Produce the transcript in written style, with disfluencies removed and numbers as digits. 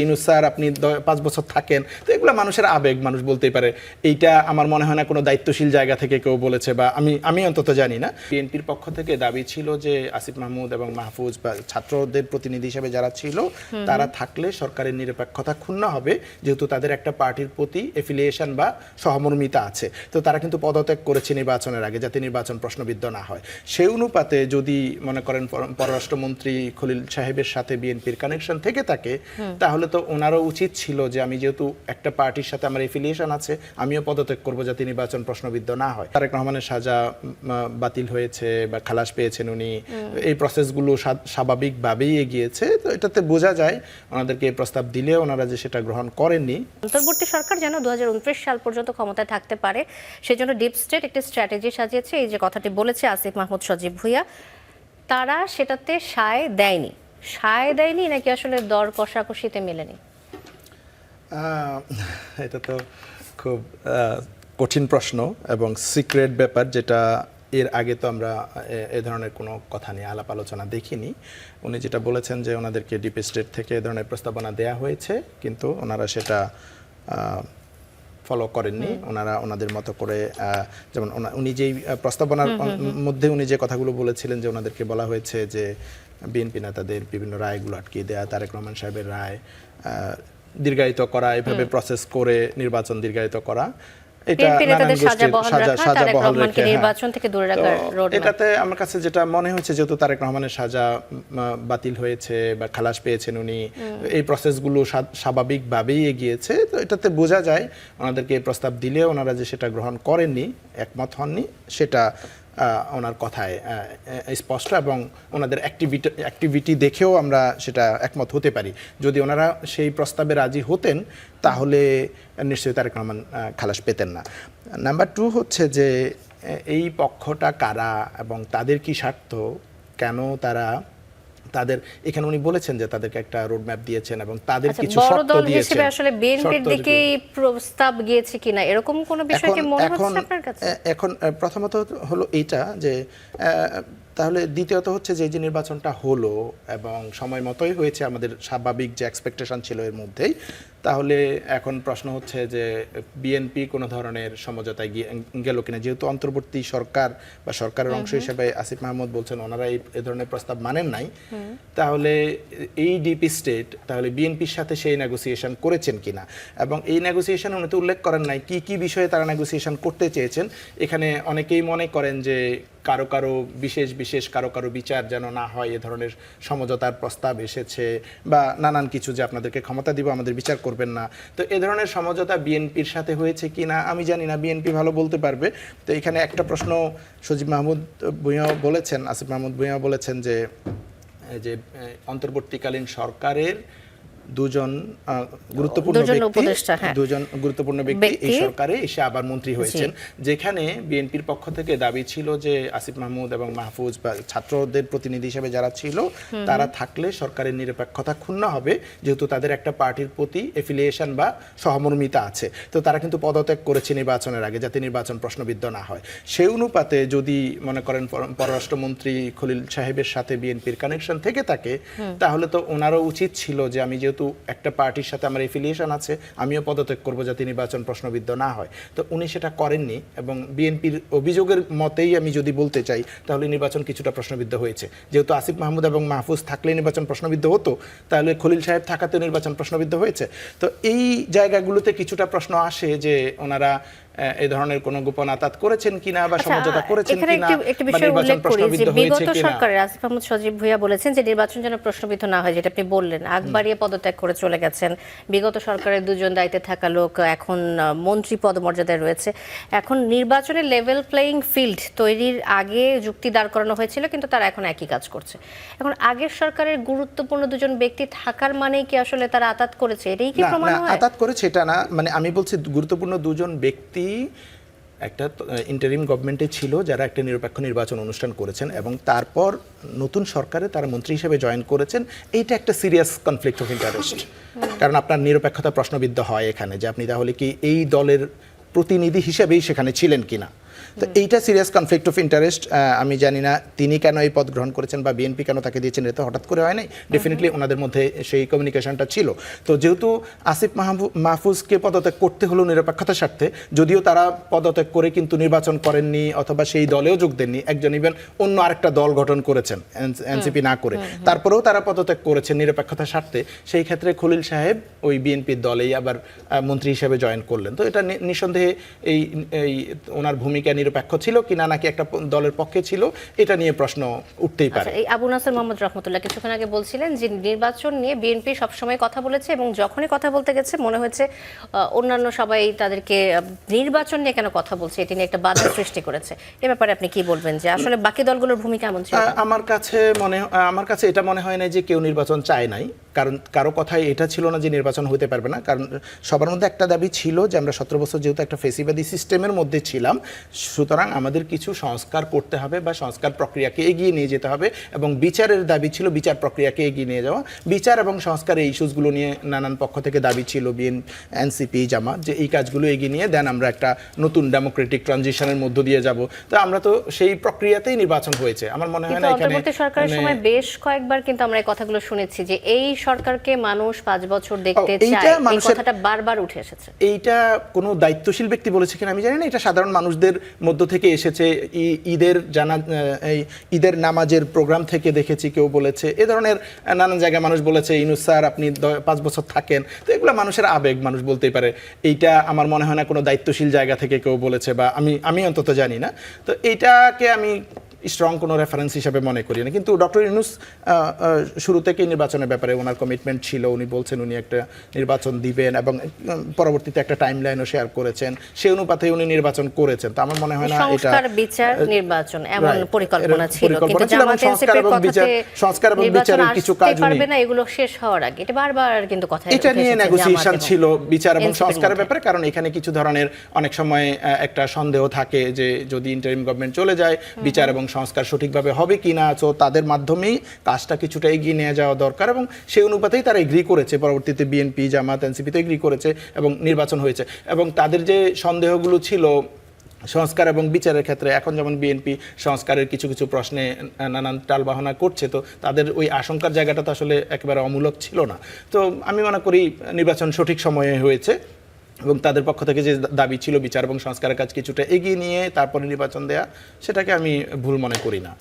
Yunus sir আপনি 5 বছর থাকেন, তো এগুলো মানুষের আবেগ, মানুষ বলতেই পারে। এইটা আমার মনে হয় না কোনো দায়িত্বশীল জায়গা থেকে কেউ বলেছে, বা আমি অন্তত জানি না। বিএনপির পক্ষ থেকে দাবি ছিল যে আসিফ মাহমুদ এবং মাহফুজ বা ছাত্রদের প্রতিনিধি হিসেবে যারা ছিল তারা থাকলে সরকারের নিরপেক্ষতা ক্ষুণ্ণ হবে, যেহেতু তাদের একটা পার্টির প্রতি এফিলিয়েশন বা সহমর্মিতা আছে। তো তারা কিন্তু পদত্যাগ করেছে নির্বাচনের আগে, যাতে নির্বাচন প্রশ্নবিদ্ধ না হয়। সেই অনুপাতে যদি মনে করেন পররাষ্ট্রমন্ত্রী খলিল সাহেবের সাথে বিএনপির কানেকশন থেকে থাকে, তাহলে তো ওনারও উচিত ছিল যে আমি যেহেতু একটা পার্টির সাথে আমার এফিলিয়েশন আছে, আমিও পদত্যাগ করবো যাতে নির্বাচন প্রশ্নবিদ্ধ না হয়। তারেক রহমানের সাজা বাতিল হয়েছে বা খালাস পেয়েছেন উনি, এই প্রসেসগুলো স্বাভাবিকভাবেই এগিয়েছে। তো এটাতে বোঝা যায় ওনাদেরকে এই প্রস্তাব দিলে ওনারা যে সেটা গ্রহণ করেননি। অন্তর্বর্তী সরকার যেন 2029 সাল পর্যন্ত ক্ষমতায় থাকতে পারে, সেজন্য ডিপ স্টেট একটি স্ট্র্যাটেজি সাজিয়েছে। এই যে কথাটি বলেছে আসিফ মাহমুদ সজীব ভুঁইয়া, তারা সেটাতে সায় দেয়নি নাকি আসলে দর কষাকষিতে মেলেনি? এটা তো খুব কঠিন প্রশ্ন এবং সিক্রেট ব্যাপার, যেটা এর আগে তো আমরা এ ধরনের কোনো কথা নিয়ে আলাপ আলোচনা দেখিনি। উনি যেটা বলেছেন যে ওনাদেরকে ডিপ স্টেট থেকে এ ধরনের প্রস্তাবনা দেয়া হয়েছে, কিন্তু ওনারা সেটা ফলো করেননি। ওনারা ওনাদের মতো করে, যেমন উনি যেই প্রস্তাবনার মধ্যে উনি যে কথাগুলো বলেছিলেন যে ওনাদেরকে বলা হয়েছে যে বিএনপি নেতাদের বিভিন্ন রায়গুলো আটকিয়ে দেয়া, তারেক রহমান সাহেবের রায় দীর্ঘায়িত করা, এভাবে প্রসেস করে নির্বাচন দীর্ঘায়িত করা, এটাতে আমার কাছে যেটা মনে হচ্ছে, যেহেতু তারেক রহমানের সাজা বাতিল হয়েছে বা খালাস পেয়েছেন উনি, এই প্রসেসগুলো স্বাভাবিকভাবেই এগিয়েছে। তো এটাতে বোঝা যায় ওনাদেরকে এই প্রস্তাব দিলে ওনারা যে সেটা গ্রহণ করেননি, একমত হননি, সেটা ওনার কথায় স্পষ্ট, এবং ওনাদের অ্যাক্টিভিটি দেখেও আমরা সেটা একমত হতে পারি। যদি ওনারা সেই প্রস্তাবে রাজি হতেন তাহলে নিশ্চয়ই তারেক রহমান খালাস পেতেন না। নাম্বার 2 হচ্ছে যে এই পক্ষটা কারা এবং তাদের কি স্বার্থ, কেন তাদের এখানে উনি বলেছেন যে তাদেরকে একটা রোড ম্যাপ দিয়েছেন এবং তাদের কিছু শর্ত দিয়েছেন। আসলে বিএনপির দিকে প্রস্তাব গিয়েছে কিনা এরকম কোনো বিষয় কি মনে হচ্ছে আপনার কাছে? এখন প্রথমত হলো এইটা যে, তাহলে দ্বিতীয়ত হচ্ছে যে যে নির্বাচনটা হলো এবং সময় মতোই হয়েছে, আমাদের স্বাভাবিক যে এক্সপেকটেশন ছিল এর মধ্যেই, তাহলে এখন প্রশ্ন হচ্ছে যে বিএনপি কোনো ধরনের সমঝোতায় গেল কিনা। যেহেতু অন্তর্বর্তী সরকার বা সরকারের অংশ হিসেবে আসিফ মাহমুদ বলছেন ওনারা এই ধরনের প্রস্তাব মানেন নাই, তাহলে এই ডিপি স্টেট তাহলে বিএনপির সাথে সেই নেগোসিয়েশন করেছেন কিনা, এবং এই নেগোসিয়েশন উনি তো উল্লেখ করেন নাই কি কি বিষয়ে তারা নেগোসিয়েশন করতে চেয়েছেন। এখানে অনেকেই মনে করেন যে কারো বিশেষ কারো বিচার যেন না হয়, এ ধরনের সমঝোতার প্রস্তাব এসেছে, বা নানান কিছু, যে আপনাদেরকে ক্ষমতা দিব আমাদের বিচার করবেন না। তো এ ধরনের সমঝোতা বিএনপির সাথে হয়েছে কিনা আমি জানি না, বিএনপি ভালো বলতে পারবে। তো এখানে একটা প্রশ্ন সজীব মাহমুদ ভুঁইয়া বলেছেন, আসিফ মাহমুদ ভুঁইয়া বলেছেন যে অন্তর্বর্তীকালীন সরকারের দুজন গুরুত্বপূর্ণ ব্যক্তি এই সরকারে এসে আবার মন্ত্রী হয়েছেন, যেখানে বিএনপির পক্ষ থেকে দাবি ছিল যে আসিফ মাহমুদ এবং মাহফুজ বা ছাত্রদের প্রতিনিধি হিসেবে যারা ছিল তারা থাকলে সরকারের নিরপেক্ষতা ক্ষুণ্ণ হবে, যেহেতু তাদের একটা পার্টির প্রতি এফিলিয়েশন বা সহমর্মিতা আছে। তো তারা কিন্তু পদত্যাগ করেছে নির্বাচনের আগে, যাতে নির্বাচন প্রশ্নবিদ্ধ না হয়। সেই অনুপাতে যদি মনে করেন পররাষ্ট্রমন্ত্রী খলিল সাহেবের সাথে বিএনপির কানেকশন থেকে থাকে, তাহলে তো ওনারও উচিত ছিল যে আমি যেহেতু একটা পার্টির সাথে আমার এফিলিয়েশন আছে, আমিও পদত্যাগ করবো যাতে নির্বাচন প্রশ্নবিদ্ধ না হয়। তো উনি সেটা করেননি, এবং বিএনপির অভিযোগের মতেই আমি যদি বলতে চাই, তাহলে নির্বাচন কিছুটা প্রশ্নবিদ্ধ হয়েছে। যেহেতু আসিফ মাহমুদ এবং মাহফুজ থাকলে নির্বাচন প্রশ্নবিদ্ধ হতো, তাহলে খলিল সাহেব থাকাতে নির্বাচন প্রশ্নবিদ্ধ হয়েছে। তো এই জায়গাগুলোতে কিছুটা প্রশ্ন আসে যে ওনারা এই ধরনের কোনো গোপন আতাত করেছেন কিনা বা সমঝোতা করেছেন কিনা, বা নির্বাচন প্রশ্নবিদ্ধ হয়েছে কিনা। বিগত সরকারের আসিফ মাহমুদ সজীব ভুঁইয়া বলেছেন যে নির্বাচন যেন প্রশ্নবিদ্ধ না হয়, যেটা আপনি বললেন, আগ বাড়িয়ে পদত্যাগ করে চলে গেছেন। বিগত সরকারের দুজন দায়িত্বে থাকা লোক এখন মন্ত্রী পদমর্যাদায় রয়েছে। এখন নির্বাচনের লেভেল প্লেইং ফিল্ড তৈরির আগে যুক্তি দাঁড় করানো হয়েছিল, কিন্তু তারা এখন একই কাজ করছে। এখন আগের সরকারের গুরুত্বপূর্ণ দুজন ব্যক্তি থাকার মানেই কি আসলে তারা আতাত করেছে, এটাই কি প্রমাণ হয়? আতাত করেছে এটা না, মানে আমি বলছি গুরুত্বপূর্ণ দুজন ব্যক্তি একটা ইন্টারিম গভর্নমেন্টে ছিল যারা একটা নিরপেক্ষ নির্বাচন অনুষ্ঠান করেছেন, এবং তারপর নতুন সরকারে তারা মন্ত্রী হিসেবে জয়েন করেছেন। এইটা একটা সিরিয়াস কনফ্লিক্ট অফ ইন্টারেস্ট, কারণ আপনার নিরপেক্ষতা প্রশ্নবিদ্ধ হয় এখানে, যে আপনি তাহলে কি এই দলের প্রতিনিধি হিসেবেই সেখানে ছিলেন কিনা। তো এইটা সিরিয়াস কনফ্লিক্ট অফ ইন্টারেস্ট। আমি জানি না তিনি কেন এই পদ গ্রহণ করেছেন বা বিএনপি কেন তাকে দিয়েছেন, এটা হঠাৎ করে হয় নাই, ডেফিনেটলি ওনাদের মধ্যে সেই কমিউনিকেশনটা ছিল। তো যেহেতু আসিফ মাহফুজকে পদত্যাগ করতে হলো নিরপেক্ষতার স্বার্থে, যদিও তারা পদত্যাগ করে কিন্তু নির্বাচন করেননি অথবা সেই দলেও যোগ দেননি, একজন ইভেন অন্য আরেকটা দল গঠন করেছেন এনসিপি না করে, তারপরেও তারা পদত্যাগ করেছেন নিরপেক্ষতার স্বার্থে। সেই ক্ষেত্রে খলিল সাহেব ওই বিএনপির দলেই আবার মন্ত্রী হিসেবে জয়েন করলেন। তো এটা নিঃসন্দেহে এই ওনার ভূমিকা নিরপেক্ষ ছিল কিনা নাকি একটা দলের পক্ষে ছিল, এটা নিয়ে প্রশ্ন উঠতেই পারে। এই আবু নাসের মোহাম্মদ রহমতুল্লাহ কিছুক্ষণ আগে বলছিলেন যে নির্বাচন নিয়ে বিএনপি সবসময় কথা বলেছে এবং যখনই কথা বলতে গেছে মনে হয়েছে অন্যান্য সবাই তাদেরকে নির্বাচন নিয়ে কেন কথা বলছে এটি নিয়ে একটা বাধা সৃষ্টি করেছে। এ ব্যাপারে আপনি কি বলবেন যে আসলে বাকি দলগুলোর ভূমিকা এমন ছিল? আমার কাছে এটা মনে হয় না যে কেউ নির্বাচন চায় নাই, কারণ কারো কথাই এটা ছিল না যে নির্বাচন হতে পারবে না। কারণ সবার মধ্যে একটা দাবি ছিল যে আমরা 17 বছর যেহেতু একটা ফেসিবাদী সিস্টেমের মধ্যে ছিলাম, সুতরাং আমাদের কিছু সংস্কার করতে হবে বা সংস্কার প্রক্রিয়াকে এগিয়ে নিয়ে যেতে হবে, এবং বিচারের দাবি ছিল বিচার প্রক্রিয়াকে এগিয়ে নিয়ে যাওয়া। বিচার এবং সংস্কার এই ইস্যুসগুলো নিয়ে নানান পক্ষ থেকে দাবি ছিল এনসিপি জামাত যে এই কাজগুলো এগিয়ে নিয়ে দেন আমরা একটা নতুন ডেমোক্রেটিক ট্রানজিশনের মধ্য দিয়ে যাব। তো আমরা তো সেই প্রক্রিয়াতেই নির্বাচন হয়েছে। আমার মনে হয় না এখানে অন্তর্বর্তী সরকারের সময় বেশ কয়েকবার কিন্তু আমরা এই কথাগুলো শুনেছি যে এই সরকারকে মানুষ 5 বছর দেখতে চায়, এই কথাটা বারবার উঠে এসেছে। এইটা কোনো দায়িত্বশীল ব্যক্তি বলেছে কিনা আমি জানি না, এটা সাধারণ মানুষদের মধ্য থেকে এসেছে। ঈদের নামাজের প্রোগ্রাম থেকে দেখেছি কেউ বলেছে, এ ধরনের নানান জায়গায় মানুষ বলেছে ইউনূস স্যার আপনি 5 বছর থাকেন। তো এগুলো মানুষের আবেগ, মানুষ বলতেই পারে। এইটা আমার মনে হয় না কোনো দায়িত্বশীল জায়গা থেকে কেউ বলেছে, বা আমি অন্তত জানি না। তো এইটাকে আমি স্ট্রং কোনো রেফারেন্স হিসেবে মনে করি না। কিন্তু ডক্টর ইউনূস শুরু থেকেই নির্বাচনের ব্যাপারে ওনার কমিটমেন্ট ছিল। উনি বলছেন উনি একটা নির্বাচন দিবেন এবং পরবর্তীতে একটা টাইম লাইনও শেয়ার করেছেন, সেই অনুপাতে উনি নির্বাচন করেছেন। তো আমার মনে হয় না এটা সংস্কার বিচার নির্বাচন এমন পরিকল্পনা ছিল, কিন্তু জামাত এনসিপির কথাতে সংস্কার এবং বিচারের কিছু কাজ পারবে না, এগুলো শেষ হওয়ার আগে এটা বারবার কিন্তু কথা এটা নিয়ে নেগোসিয়েশন ছিল বিচার এবং সংস্কারের ব্যাপারে। কারণ এখানে কিছু ধরনের অনেক সময় একটা সন্দেহ থাকে যে যদি ইন্টারিম গভর্নমেন্ট চলে যায় বিচার এবং সংস্কার সঠিকভাবে হবে কিনা, তো তাদের মাধ্যমেই কাজটা কিছুটা এগিয়ে নিয়ে যাওয়া দরকার, এবং সেই অনুপাতেই তারা এগ্রি করেছে। পরবর্তীতে বিএনপি জামাত এনসিপি তো এগ্রি করেছে এবং নির্বাচন হয়েছে। এবং তাদের যে সন্দেহগুলো ছিল সংস্কার এবং বিচারের ক্ষেত্রে, এখন যেমন বিএনপি সংস্কারের কিছু কিছু প্রশ্নে নানান টালবাহনা করছে, তো তাদের ওই আশঙ্কার জায়গাটা তো আসলে একেবারে অমূলক ছিল না। তো আমি মনে করি নির্বাচন সঠিক সময়ে হয়েছে এবং তাদের পক্ষ থেকে যে দাবি ছিল বিচার এবং সংস্কারের কাজ কিছুটা এগিয়ে নিয়ে তারপরে নির্বাচন দেয়া, সেটাকে আমি ভুল মনে করি না।